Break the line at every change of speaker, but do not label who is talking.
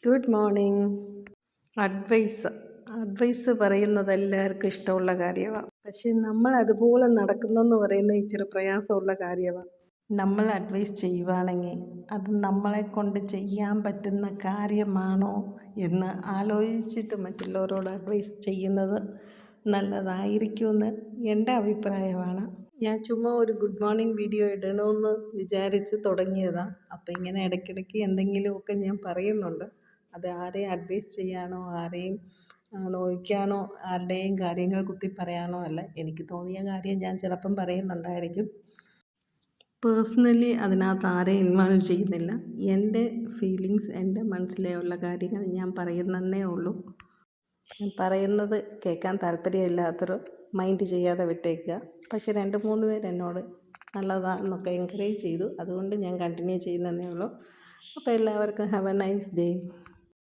Good morning. Advice പറയുന്നത് എല്ലാവർക്കും ഇഷ്ടമുള്ള കാര്യമാണ്. പക്ഷെ നമ്മൾ അതുപോലെ നടക്കുന്നെന്ന് പറയുന്നത് ഇച്ചിരി പ്രയാസമുള്ള കാര്യമാണ്. നമ്മൾ അഡ്വൈസ് ചെയ്യുവാണെങ്കിൽ അത് നമ്മളെ കൊണ്ട് ചെയ്യാൻ പറ്റുന്ന കാര്യമാണോ എന്ന് ആലോചിച്ചിട്ട് മറ്റുള്ളവരോട് അഡ്വൈസ് ചെയ്യുന്നത് നല്ലതായിരിക്കുമെന്ന് എൻ്റെ അഭിപ്രായമാണ്. ഞാൻ ചുമ്മാ ഒരു ഗുഡ് മോർണിംഗ് വീഡിയോ ഇടണമെന്ന് വിചാരിച്ച് തുടങ്ങിയതാണ്. അപ്പോൾ ഇങ്ങനെ ഇടയ്ക്കിടയ്ക്ക് എന്തെങ്കിലുമൊക്കെ ഞാൻ പറയുന്നുണ്ട്. അത് ആരെയും അഡ്വൈസ് ചെയ്യാനോ ആരെയും നോവിക്കാനോ ആരുടെയും കാര്യങ്ങൾ കുത്തി പറയാനോ അല്ല. എനിക്ക് തോന്നിയ കാര്യം ഞാൻ ചിലപ്പം പറയുന്നുണ്ടായിരിക്കും. പേഴ്സണലി അതിനകത്ത് ആരെയും ഇൻവോൾവ് ചെയ്യുന്നില്ല. എൻ്റെ ഫീലിങ്സ്, എൻ്റെ മനസ്സിലുള്ള കാര്യങ്ങൾ ഞാൻ പറയുന്നതേ ഉള്ളൂ. ഞാൻ പറയുന്നത് കേൾക്കാൻ താല്പര്യമില്ലാത്തവർ മൈൻഡ് ചെയ്യാതെ വിട്ടേക്കുക. പക്ഷെ 2-3 പേര് എന്നോട് നല്ലതാണെന്നൊക്കെ എൻകറേജ് ചെയ്തു. അതുകൊണ്ട് ഞാൻ കണ്ടിന്യൂ ചെയ്യുന്നതേ ഉള്ളൂ. അപ്പോൾ എല്ലാവർക്കും ഹാവ് എ നൈസ് ഡേ.